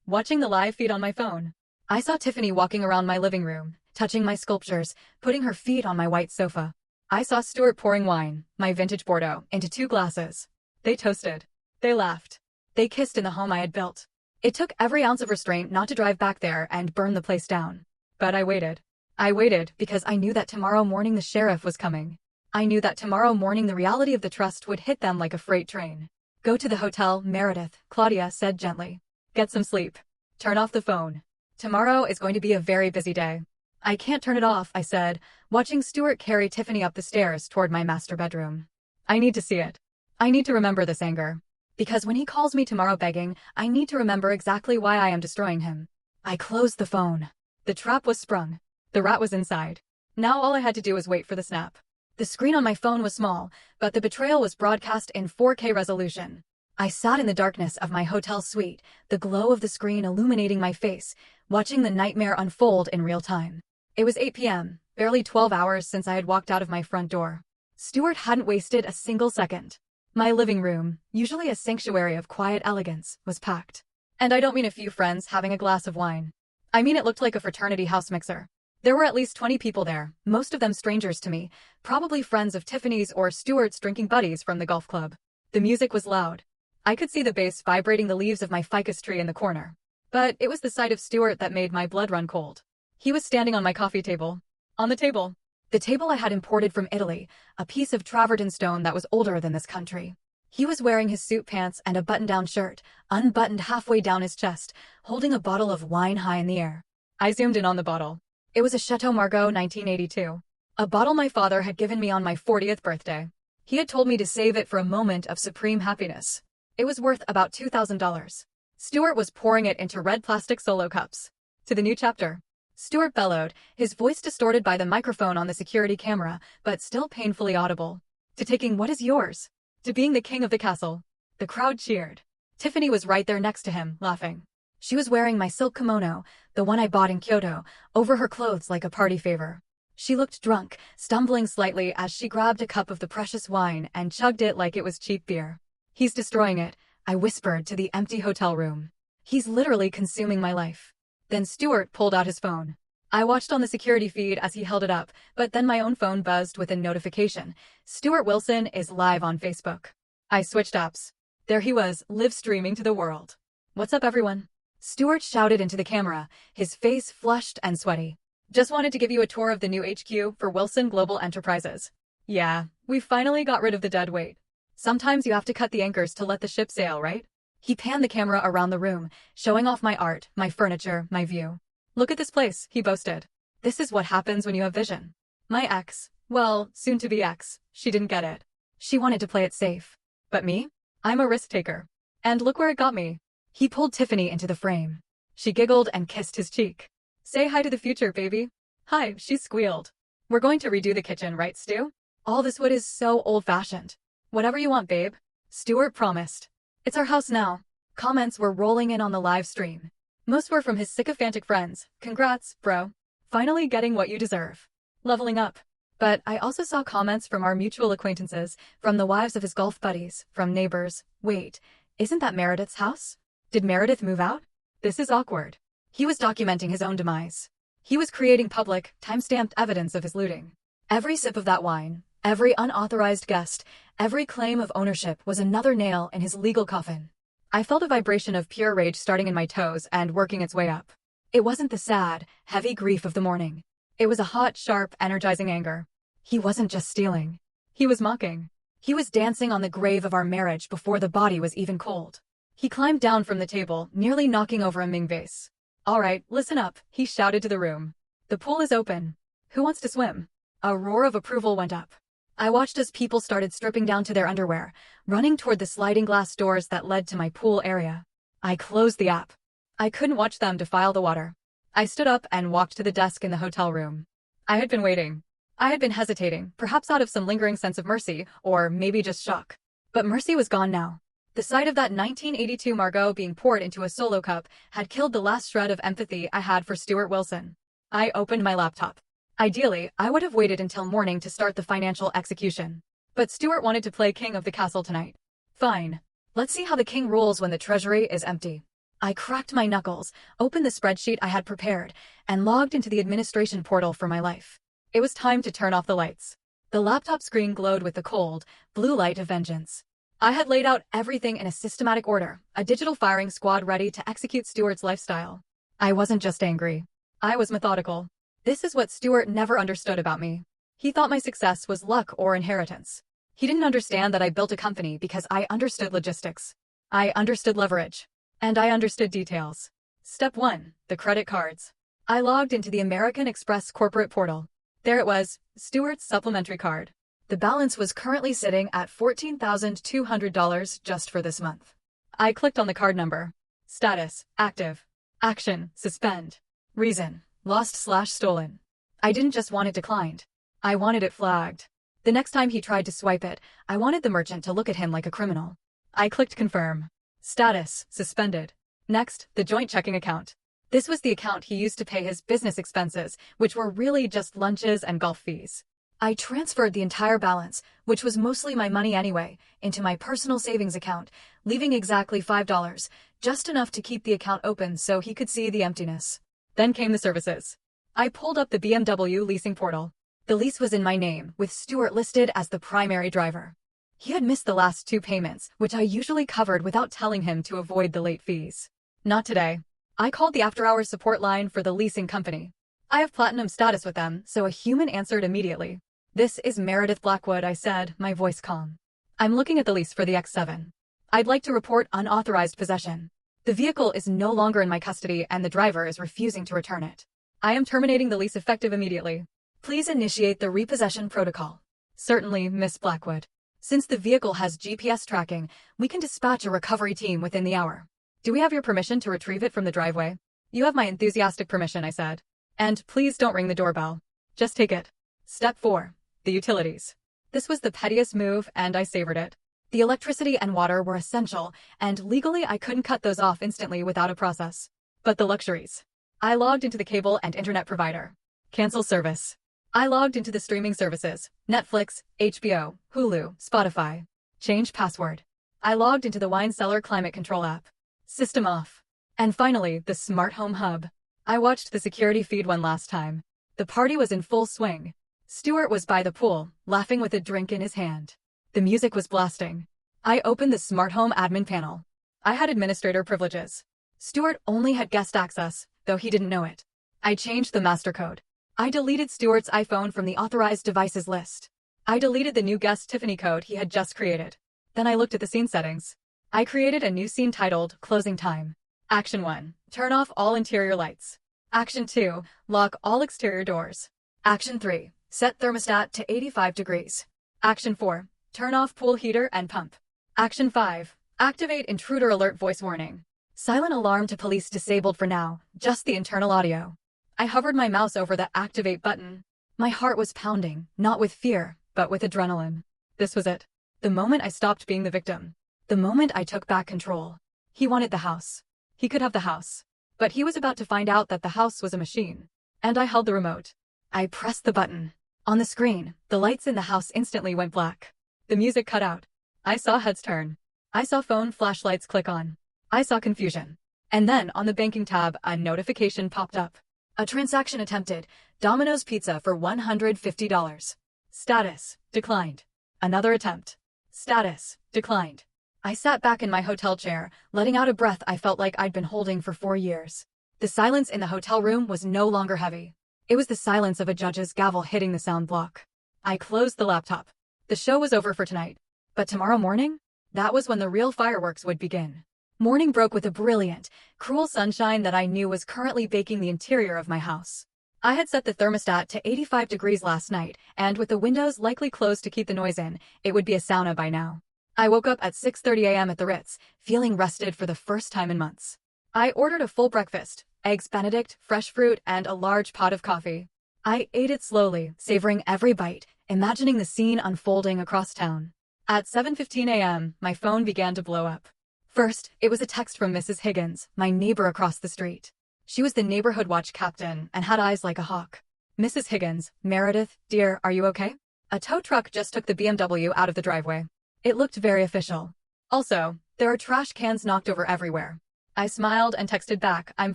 watching the live feed on my phone. I saw Tiffany walking around my living room, touching my sculptures, putting her feet on my white sofa. I saw Stuart pouring wine, my vintage Bordeaux, into 2 glasses. They toasted. They laughed. They kissed in the home I had built. It took every ounce of restraint not to drive back there and burn the place down. But I waited. I waited because I knew that tomorrow morning the sheriff was coming. I knew that tomorrow morning the reality of the trust would hit them like a freight train. Go to the hotel, Meredith, Claudia said gently. Get some sleep. Turn off the phone. Tomorrow is going to be a very busy day. I can't turn it off, I said, watching Stuart carry Tiffany up the stairs toward my master bedroom. I need to see it. I need to remember this anger. Because when he calls me tomorrow begging, I need to remember exactly why I am destroying him. I closed the phone. The trap was sprung. The rat was inside. Now all I had to do was wait for the snap. The screen on my phone was small, but the betrayal was broadcast in 4K resolution. I sat in the darkness of my hotel suite, the glow of the screen illuminating my face, watching the nightmare unfold in real time. It was 8 p.m., barely 12 hours since I had walked out of my front door. Stuart hadn't wasted a single second. My living room, usually a sanctuary of quiet elegance, was packed. And I don't mean a few friends having a glass of wine. I mean it looked like a fraternity house mixer. There were at least 20 people there, most of them strangers to me, probably friends of Tiffany's or Stuart's drinking buddies from the golf club. The music was loud. I could see the bass vibrating the leaves of my ficus tree in the corner. But it was the sight of Stuart that made my blood run cold. He was standing on my coffee table. On the table. The table I had imported from Italy, a piece of travertine stone that was older than this country. He was wearing his suit pants and a button-down shirt, unbuttoned halfway down his chest, holding a bottle of wine high in the air. I zoomed in on the bottle. It was a Chateau Margaux 1982. A bottle my father had given me on my 40th birthday. He had told me to save it for a moment of supreme happiness. It was worth about $2,000. Stuart was pouring it into red plastic solo cups. To the new chapter. Stuart bellowed, his voice distorted by the microphone on the security camera, but still painfully audible. To taking what is yours. To being the king of the castle. The crowd cheered. Tiffany was right there next to him, laughing. She was wearing my silk kimono, the one I bought in Kyoto, over her clothes like a party favor. She looked drunk, stumbling slightly as she grabbed a cup of the precious wine and chugged it like it was cheap beer. He's destroying it, I whispered to the empty hotel room. He's literally consuming my life. Then Stuart pulled out his phone. I watched on the security feed as he held it up, but then my own phone buzzed with a notification. Stuart Wilson is live on Facebook. I switched apps. There he was, live streaming to the world. What's up, everyone? Stuart shouted into the camera, his face flushed and sweaty. Just wanted to give you a tour of the new HQ for Wilson Global Enterprises. Yeah, we finally got rid of the dead weight. Sometimes you have to cut the anchors to let the ship sail, right? He panned the camera around the room, showing off my art, my furniture, my view. Look at this place, he boasted. This is what happens when you have vision. My ex, well, soon-to-be ex, she didn't get it. She wanted to play it safe. But me? I'm a risk taker. And look where it got me. He pulled Tiffany into the frame. She giggled and kissed his cheek. Say hi to the future, baby. Hi, she squealed. We're going to redo the kitchen, right, Stu? All this wood is so old-fashioned. Whatever you want, babe. Stuart promised. It's our house now. Comments were rolling in on the live stream. Most were from his sycophantic friends. Congrats, bro. Finally getting what you deserve. Leveling up. But I also saw comments from our mutual acquaintances, from the wives of his golf buddies, from neighbors. Wait, isn't that Meredith's house? Did Meredith move out? This is awkward. He was documenting his own demise. He was creating public, time-stamped evidence of his looting. Every sip of that wine, every unauthorized guest, every claim of ownership was another nail in his legal coffin. I felt a vibration of pure rage starting in my toes and working its way up. It wasn't the sad, heavy grief of the morning. It was a hot, sharp, energizing anger. He wasn't just stealing. He was mocking. He was dancing on the grave of our marriage before the body was even cold. He climbed down from the table, nearly knocking over a Ming vase. All right, listen up, he shouted to the room. The pool is open. Who wants to swim? A roar of approval went up. I watched as people started stripping down to their underwear, running toward the sliding glass doors that led to my pool area. I closed the app. I couldn't watch them defile the water. I stood up and walked to the desk in the hotel room. I had been waiting. I had been hesitating, perhaps out of some lingering sense of mercy, or maybe just shock. But mercy was gone now. The sight of that 1982 Margot being poured into a solo cup had killed the last shred of empathy I had for Stuart Wilson. I opened my laptop. Ideally, I would have waited until morning to start the financial execution. But Stuart wanted to play king of the castle tonight. Fine. Let's see how the king rules when the treasury is empty. I cracked my knuckles, opened the spreadsheet I had prepared, and logged into the administration portal for my life. It was time to turn off the lights. The laptop screen glowed with the cold, blue light of vengeance. I had laid out everything in a systematic order, a digital firing squad ready to execute Stuart's lifestyle. I wasn't just angry. I was methodical. This is what Stuart never understood about me. He thought my success was luck or inheritance. He didn't understand that I built a company because I understood logistics. I understood leverage. And I understood details. Step 1. The credit cards. I logged into the American Express corporate portal. There it was, Stuart's supplementary card. The balance was currently sitting at $14,200 just for this month. I clicked on the card number. Status, active. Action, suspend. Reason, lost/stolen. I didn't just want it declined. I wanted it flagged. The next time he tried to swipe it, I wanted the merchant to look at him like a criminal. I clicked confirm. Status, suspended. Next, the joint checking account. This was the account he used to pay his business expenses, which were really just lunches and golf fees. I transferred the entire balance, which was mostly my money anyway, into my personal savings account, leaving exactly $5, just enough to keep the account open so he could see the emptiness. Then came the services. I pulled up the BMW leasing portal. The lease was in my name, with Stuart listed as the primary driver. He had missed the last 2 payments, which I usually covered without telling him to avoid the late fees. Not today. I called the after-hours support line for the leasing company. I have platinum status with them, so a human answered immediately. This is Meredith Blackwood, I said, my voice calm. I'm looking at the lease for the X7. I'd like to report unauthorized possession. The vehicle is no longer in my custody and the driver is refusing to return it. I am terminating the lease effective immediately. Please initiate the repossession protocol. Certainly, Miss Blackwood. Since the vehicle has GPS tracking, we can dispatch a recovery team within the hour. Do we have your permission to retrieve it from the driveway? You have my enthusiastic permission, I said. And please don't ring the doorbell. Just take it. Step 4. The utilities. This was the pettiest move, and I savored it. The electricity and water were essential, and legally I couldn't cut those off instantly without a process. But the luxuries. I logged into the cable and internet provider. Cancel service. I logged into the streaming services. Netflix, HBO, Hulu, Spotify. Change password. I logged into the wine cellar climate control app. System off. And finally, the smart home hub. I watched the security feed one last time. The party was in full swing. Stuart was by the pool, laughing with a drink in his hand. The music was blasting. I opened the smart home admin panel. I had administrator privileges. Stuart only had guest access, though he didn't know it. I changed the master code. I deleted Stuart's iPhone from the authorized devices list. I deleted the new guest Tiffany code he had just created. Then I looked at the scene settings. I created a new scene titled Closing Time. Action 1. Turn off all interior lights. Action 2. Lock all exterior doors. Action 3. Set thermostat to 85 degrees. Action 4. Turn off pool heater and pump. Action 5. Activate intruder alert voice warning. Silent alarm to police disabled for now, just the internal audio. I hovered my mouse over the activate button. My heart was pounding, not with fear, but with adrenaline. This was it. The moment I stopped being the victim. The moment I took back control. He wanted the house. He could have the house. But he was about to find out that the house was a machine. And I held the remote. I pressed the button. On the screen, the lights in the house instantly went black. The music cut out. I saw heads turn. I saw phone flashlights click on. I saw confusion. And then, on the banking tab, a notification popped up. A transaction attempted. Domino's Pizza for $150. Status, declined. Another attempt. Status, declined. I sat back in my hotel chair, letting out a breath I felt like I'd been holding for 4 years. The silence in the hotel room was no longer heavy. It was the silence of a judge's gavel hitting the sound block. I closed the laptop. The show was over for tonight. But tomorrow morning? That was when the real fireworks would begin. Morning broke with a brilliant, cruel sunshine that I knew was currently baking the interior of my house. I had set the thermostat to 85 degrees last night, and with the windows likely closed to keep the noise in, it would be a sauna by now. I woke up at 6:30 a.m. at the Ritz, feeling rested for the first time in months. I ordered a full breakfast, eggs Benedict, fresh fruit, and a large pot of coffee. I ate it slowly, savoring every bite, imagining the scene unfolding across town. At 7:15 a.m., my phone began to blow up. First, it was a text from Mrs. Higgins, my neighbor across the street. She was the neighborhood watch captain and had eyes like a hawk. Mrs. Higgins, Meredith, dear, are you okay? A tow truck just took the BMW out of the driveway. It looked very official. Also, there are trash cans knocked over everywhere. I smiled and texted back, I'm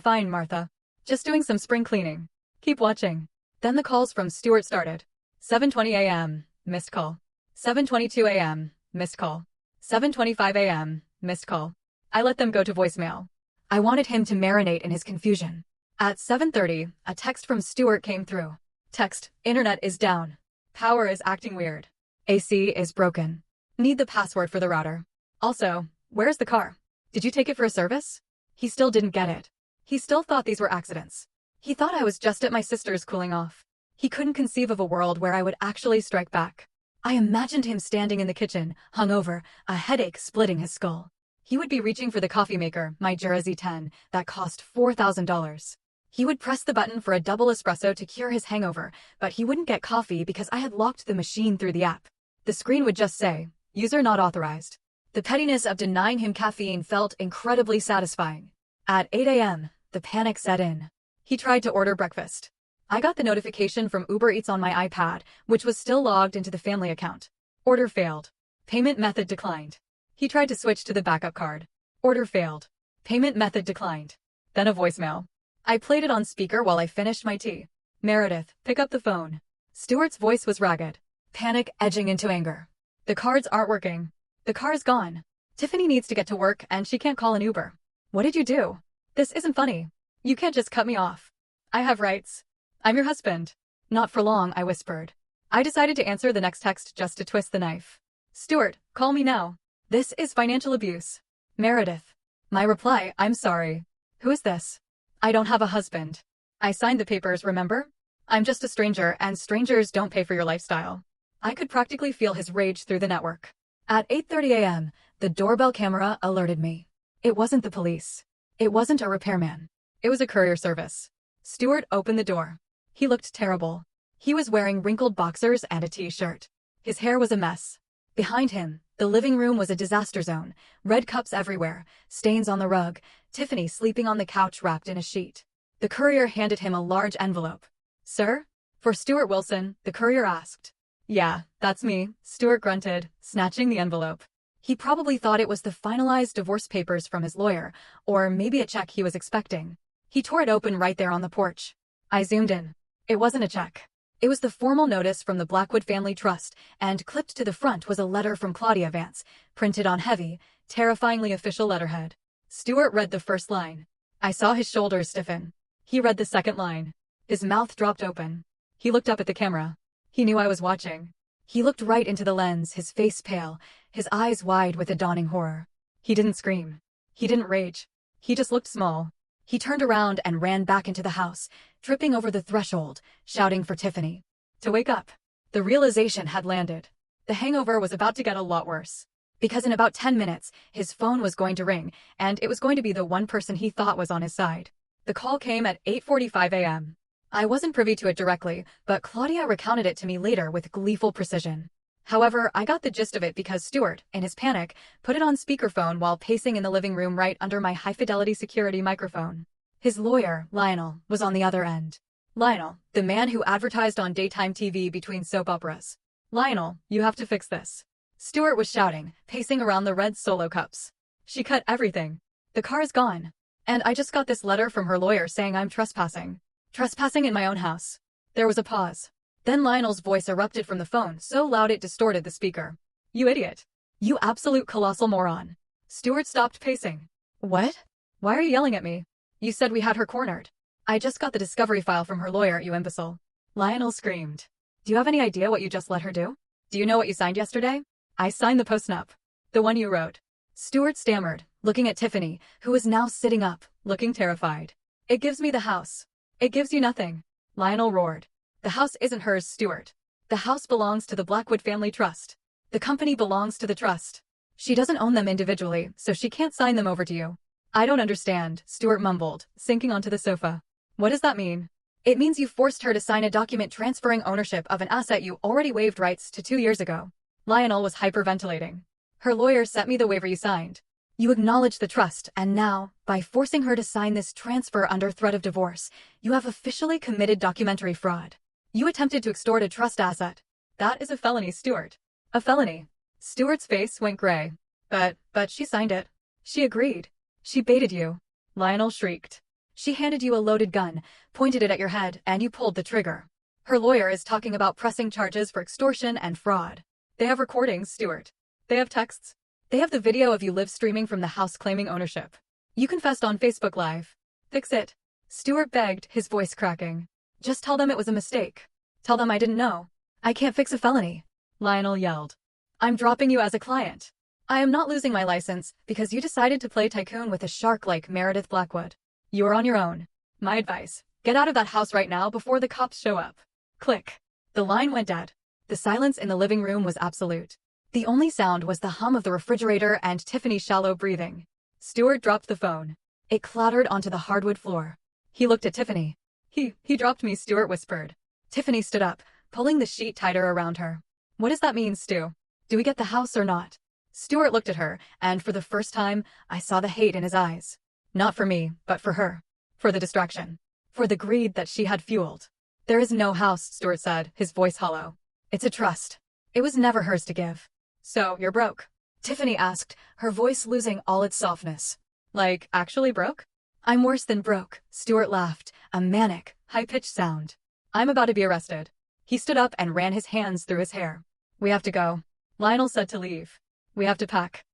fine, Martha. Just doing some spring cleaning. Keep watching. Then the calls from Stuart started. 7:20 a.m., missed call. 7:22 a.m., missed call. 7:25 a.m., missed call. I let them go to voicemail. I wanted him to marinate in his confusion. At 7:30, a text from Stuart came through. Text, internet is down. Power is acting weird. AC is broken. Need the password for the router. Also, where's the car? Did you take it for a service? He still didn't get it. He still thought these were accidents. He thought I was just at my sister's cooling off. He couldn't conceive of a world where I would actually strike back. I imagined him standing in the kitchen, hungover, a headache splitting his skull. He would be reaching for the coffee maker, my Jura Z10, that cost $4,000. He would press the button for a double espresso to cure his hangover, but he wouldn't get coffee because I had locked the machine through the app. The screen would just say, user not authorized. The pettiness of denying him caffeine felt incredibly satisfying. At 8 a.m., the panic set in. He tried to order breakfast. I got the notification from Uber Eats on my iPad, which was still logged into the family account. Order failed. Payment method declined. He tried to switch to the backup card. Order failed. Payment method declined. Then a voicemail. I played it on speaker while I finished my tea. Meredith, pick up the phone. Stuart's voice was ragged. Panic edging into anger. The cards aren't working. The car's gone. Tiffany needs to get to work and she can't call an Uber. What did you do? This isn't funny. You can't just cut me off. I have rights. I'm your husband. Not for long, I whispered. I decided to answer the next text just to twist the knife. Stuart, call me now. This is financial abuse. Meredith. My reply, I'm sorry. Who is this? I don't have a husband. I signed the papers, remember? I'm just a stranger and strangers don't pay for your lifestyle. I could practically feel his rage through the network. At 8:30 a.m., the doorbell camera alerted me. It wasn't the police. It wasn't a repairman. It was a courier service. Stuart opened the door. He looked terrible. He was wearing wrinkled boxers and a t-shirt. His hair was a mess. Behind him, the living room was a disaster zone. Red cups everywhere, stains on the rug, Tiffany sleeping on the couch wrapped in a sheet. The courier handed him a large envelope. Sir? For Stuart Wilson, the courier asked. Yeah, that's me, Stuart grunted, snatching the envelope. He probably thought it was the finalized divorce papers from his lawyer, or maybe a check he was expecting. He tore it open right there on the porch. I zoomed in. It wasn't a check. It was the formal notice from the Blackwood Family Trust, and clipped to the front was a letter from Claudia Vance, printed on heavy, terrifyingly official letterhead. Stuart read the first line. I saw his shoulders stiffen. He read the second line. His mouth dropped open. He looked up at the camera. He knew I was watching. He looked right into the lens, his face pale, his eyes wide with a dawning horror. He didn't scream. He didn't rage. He just looked small. He turned around and ran back into the house, tripping over the threshold, shouting for Tiffany to wake up. The realization had landed. The hangover was about to get a lot worse. Because in about 10 minutes, his phone was going to ring, and it was going to be the one person he thought was on his side. The call came at 8:45 a.m. I wasn't privy to it directly, but Claudia recounted it to me later with gleeful precision. However, I got the gist of it because Stuart, in his panic, put it on speakerphone while pacing in the living room right under my high-fidelity security microphone. His lawyer, Lionel, was on the other end. Lionel, the man who advertised on daytime TV between soap operas. Lionel, you have to fix this. Stuart was shouting, pacing around the red Solo cups. She cut everything. The car is gone. And I just got this letter from her lawyer saying I'm trespassing. Trespassing in my own house. There was a pause. Then Lionel's voice erupted from the phone so loud it distorted the speaker. You idiot. You absolute colossal moron. Stuart stopped pacing. What? Why are you yelling at me? You said we had her cornered. I just got the discovery file from her lawyer, you imbecile. Lionel screamed. Do you have any idea what you just let her do? Do you know what you signed yesterday? I signed the postnup. The one you wrote. Stuart stammered, looking at Tiffany, who was now sitting up, looking terrified. It gives me the house. It gives you nothing. Lionel roared. The house isn't hers, Stuart. The house belongs to the Blackwood Family Trust. The company belongs to the trust. She doesn't own them individually, so she can't sign them over to you. I don't understand, Stuart mumbled, sinking onto the sofa. What does that mean? It means you forced her to sign a document transferring ownership of an asset you already waived rights to 2 years ago. Lionel was hyperventilating. Her lawyer sent me the waiver you signed. You acknowledge the trust, and now, by forcing her to sign this transfer under threat of divorce, you have officially committed documentary fraud. You attempted to extort a trust asset. That is a felony, Stuart. A felony. Stuart's face went gray. But she signed it. She agreed. She baited you. Lionel shrieked. She handed you a loaded gun, pointed it at your head, and you pulled the trigger. Her lawyer is talking about pressing charges for extortion and fraud. They have recordings, Stuart. They have texts. They have the video of you live streaming from the house claiming ownership. You confessed on Facebook Live. Fix it. Stuart begged, his voice cracking. Just tell them it was a mistake. Tell them I didn't know. I can't fix a felony. Lionel yelled. I'm dropping you as a client. I am not losing my license because you decided to play tycoon with a shark like Meredith Blackwood. You are on your own. My advice, get out of that house right now before the cops show up. Click. The line went dead. The silence in the living room was absolute. The only sound was the hum of the refrigerator and Tiffany's shallow breathing. Stuart dropped the phone. It clattered onto the hardwood floor. He looked at Tiffany. He dropped me, Stuart whispered. Tiffany stood up, pulling the sheet tighter around her. What does that mean, Stu? Do we get the house or not? Stuart looked at her, and for the first time, I saw the hate in his eyes. Not for me, but for her. For the distraction. For the greed that she had fueled. There is no house, Stuart said, his voice hollow. It's a trust. It was never hers to give. So, you're broke? Tiffany asked, her voice losing all its softness. Like, actually broke? I'm worse than broke, Stuart laughed, a manic, high-pitched sound. I'm about to be arrested. He stood up and ran his hands through his hair. We have to go. Lionel said to leave. We have to pack.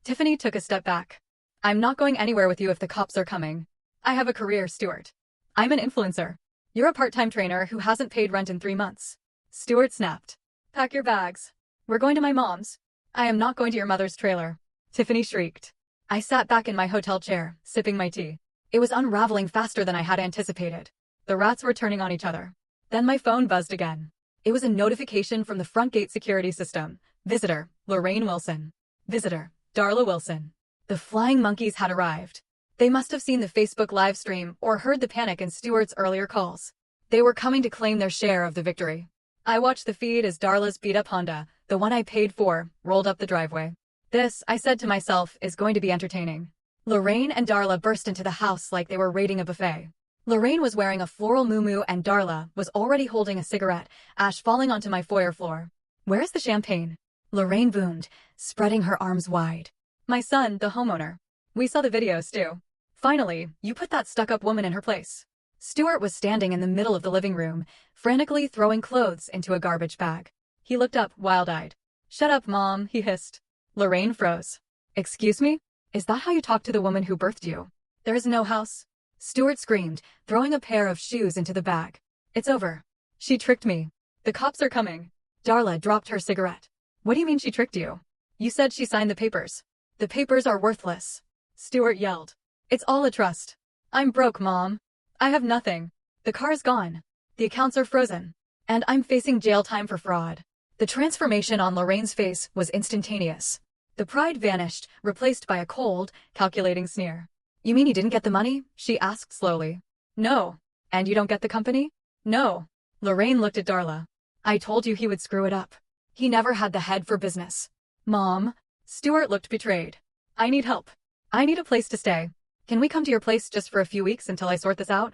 Tiffany took a step back. I'm not going anywhere with you if the cops are coming. I have a career, Stuart. I'm an influencer. You're a part-time trainer who hasn't paid rent in 3 months. Stuart snapped. Pack your bags. We're going to my mom's. I am not going to your mother's trailer. Tiffany shrieked. I sat back in my hotel chair, sipping my tea. It was unraveling faster than I had anticipated. The rats were turning on each other. Then my phone buzzed again. It was a notification from the front gate security system. Visitor, Lorraine Wilson. Visitor, Darla Wilson. The flying monkeys had arrived. They must have seen the Facebook live stream or heard the panic in Stuart's earlier calls. They were coming to claim their share of the victory. I watched the feed as Darla's beat-up Honda, the one I paid for, rolled up the driveway. This, I said to myself, is going to be entertaining. Lorraine and Darla burst into the house like they were raiding a buffet. Lorraine was wearing a floral muumuu and Darla was already holding a cigarette, ash falling onto my foyer floor. Where is the champagne? Lorraine boomed, spreading her arms wide. My son, the homeowner. We saw the videos too. Finally, you put that stuck-up woman in her place. Stuart was standing in the middle of the living room, frantically throwing clothes into a garbage bag. He looked up, wild-eyed. Shut up, Mom, he hissed. Lorraine froze. Excuse me? Is that how you talk to the woman who birthed you? There is no house. Stuart screamed, throwing a pair of shoes into the bag. It's over. She tricked me. The cops are coming. Darla dropped her cigarette. What do you mean she tricked you? You said she signed the papers. The papers are worthless. Stuart yelled. It's all a trust. I'm broke, Mom. I have nothing. The car's gone. The accounts are frozen. And I'm facing jail time for fraud. The transformation on Lorraine's face was instantaneous. The pride vanished, replaced by a cold, calculating sneer. You mean you didn't get the money? She asked slowly. No. And you don't get the company? No. Lorraine looked at Darla. I told you he would screw it up. He never had the head for business. Mom. Stuart looked betrayed. I need help. I need a place to stay. Can we come to your place just for a few weeks until I sort this out?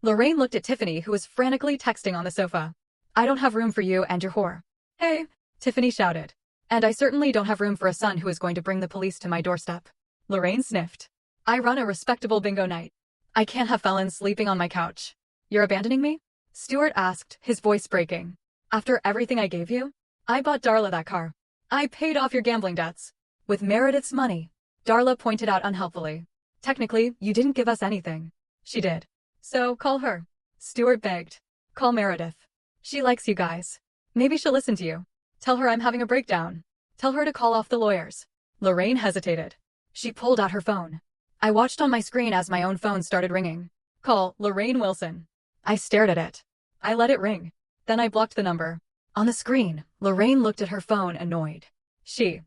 Lorraine looked at Tiffany, who was frantically texting on the sofa. I don't have room for you and your whore. Hey, Tiffany shouted. And I certainly don't have room for a son who is going to bring the police to my doorstep. Lorraine sniffed. I run a respectable bingo night. I can't have felons sleeping on my couch. You're abandoning me? Stuart asked, his voice breaking. After everything I gave you? I bought Darla that car. I paid off your gambling debts. With Meredith's money. Darla pointed out unhelpfully. Technically, you didn't give us anything. She did. So, call her. Stuart begged. Call Meredith. She likes you guys. Maybe she'll listen to you. Tell her I'm having a breakdown. Tell her to call off the lawyers. Lorraine hesitated. She pulled out her phone. I watched on my screen as my own phone started ringing. Call Lorraine Wilson. I stared at it. I let it ring. Then I blocked the number. On the screen, Lorraine looked at her phone, annoyed. She